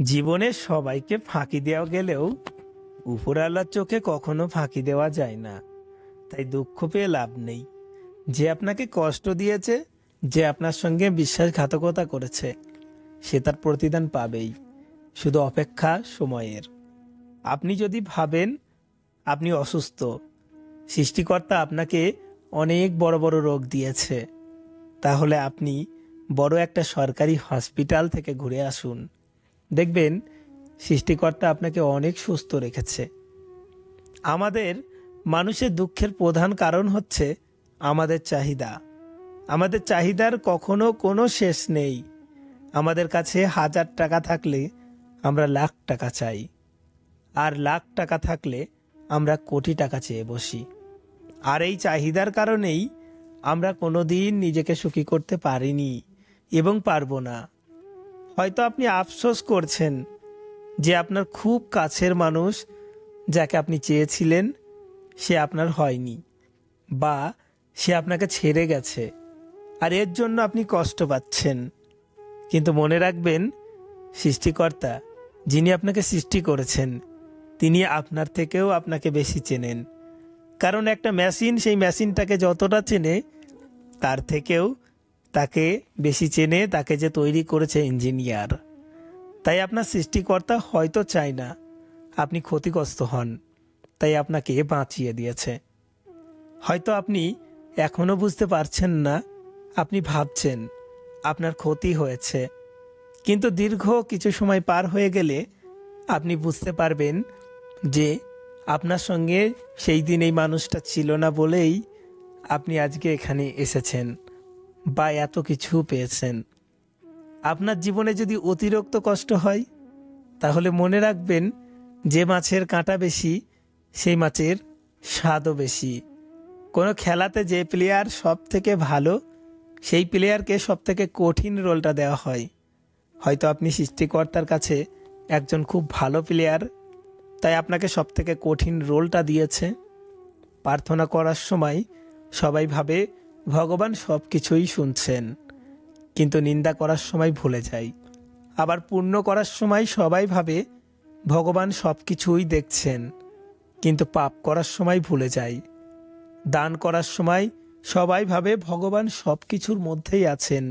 জীবনে সবাইকে ফাঁকি দেওয়া গেলেও উপরওয়ালার চোখে কখনো ফাঁকি দেওয়া যায় না। তাই দুঃখ পেয়ে লাভ নেই। যে আপনাকে কষ্ট দিয়েছে, যে আপনার সঙ্গে বিশ্বাসঘাতকতা করেছে, সে তার প্রতিদান পাবেই। শুধু অপেক্ষা সময়ের। আপনি যদি ভাবেন আপনি অসুস্থ, সৃষ্টিকর্তা আপনাকে অনেক বড় বড় রোগ দিয়েছে, তাহলে আপনি বড় একটা সরকারি হসপিটাল থেকে ঘুরে আসুন। দেখবেন সৃষ্টিকর্তা আপনাকে অনেক সুস্থ রেখেছে। আমাদের মানুষের দুঃখের প্রধান কারণ হচ্ছে আমাদের চাহিদা। আমাদের চাহিদার কখনো কোনো শেষ নেই। আমাদের কাছে 1000 টাকা থাকলে আমরা লাখ টাকা চাই, আর লাখ টাকা থাকলে আমরা কোটি টাকা চেয়ে বসি। আর এই চাহিদার কারণেই আমরা কোনোদিন নিজেকে সুখী করতে পারিনি এবং পারবো না। হয়তো আপনি আফসোস করছেন যে আপনার খুব কাছের মানুষ যাকে আপনি চেয়েছিলেন সে আপনার হয়নি, বা সে আপনাকে ছেড়ে গেছে, আর এর জন্য আপনি কষ্ট পাচ্ছেন। কিন্তু মনে রাখবেন, সৃষ্টিকর্তা যিনি আপনাকে সৃষ্টি করেছেন তিনি আপনার থেকেও আপনাকে বেশি চেনেন। কারণ একটা মেশিন সেই মেশিনটাকে যতটা চেনে তার থেকেও তাকে বেশি চেনে তাকে যে তৈরি করেছে ইঞ্জিনিয়ার। তাই আপনার সৃষ্টিকর্তা হয়তো চায় না আপনি ক্ষতিগ্রস্ত হন, তাই আপনাকে বাঁচিয়ে দিয়েছে। হয়তো আপনি এখনও বুঝতে পারছেন না, আপনি ভাবছেন আপনার ক্ষতি হয়েছে, কিন্তু দীর্ঘ কিছু সময় পার হয়ে গেলে আপনি বুঝতে পারবেন যে আপনার সঙ্গে সেই দিন এই মানুষটা ছিল না বলেই আপনি আজকে এখানে এসেছেন বা এত কিছু পেয়েছেন। আপনার জীবনে যদি অতিরিক্ত কষ্ট হয়, তাহলে মনে রাখবেন যে মাছের কাঁটা বেশি সেই মাছের স্বাদও বেশি। কোনো খেলাতে যে প্লেয়ার সব থেকে ভালো সেই প্লেয়ারকে সব থেকে কঠিন রোলটা দেওয়া হয়। হয়তো আপনি সৃষ্টিকর্তার কাছে একজন খুব ভালো প্লেয়ার, তাই আপনাকে সব থেকে কঠিন রোলটা দিয়েছে। প্রার্থনা করার সময় সবাই ভাবে ভগবান সব কিছুই শুনছেন, কিন্তু নিন্দা করার সময় ভুলে যায়। আবার পুণ্য করার সময় সবাই ভাবে ভগবান সব কিছুই দেখছেন, কিন্তু পাপ করার সময় ভুলে যায়। দান করার সময় সবাই ভাবে ভগবান সব কিছুর মধ্যেই আছেন,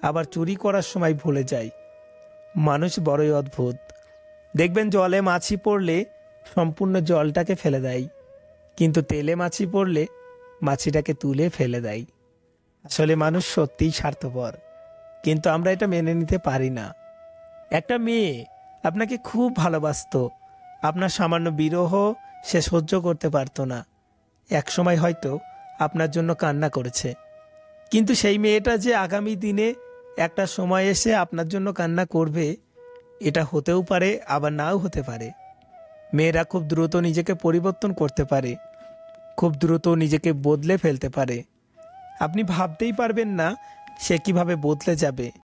আবার চুরি করার সময় ভুলে যায়। মানুষ বড়ই অদ্ভুত। দেখবেন জলে মাছি পড়লে সম্পূর্ণ জলটাকে ফেলে দেয়, কিন্তু তেলে মাছি পড়লে মাছিটাকে তুলে ফেলে দেয়। আসলে মানুষ সত্যিই স্বার্থপর, কিন্তু আমরা এটা মেনে নিতে পারি না। একটা মেয়ে আপনাকে খুব ভালোবাসতো, আপনার সামান্য বিরহ সে সহ্য করতে পারতো না। একসময় হয়তো আপনার জন্য কান্না করেছে, কিন্তু সেই মেয়েটা যে আগামী দিনে একটা সময় এসে আপনার জন্য কান্না করবে, এটা হতেও পারে আবার নাও হতে পারে। মেয়েরা খুব দ্রুত নিজেকে পরিবর্তন করতে পারে, খুব দ্রুত নিজেকে বদলে ফেলতে পারে। আপনি ভাবতেই পারবেন না সে কিভাবে বদলে যাবে।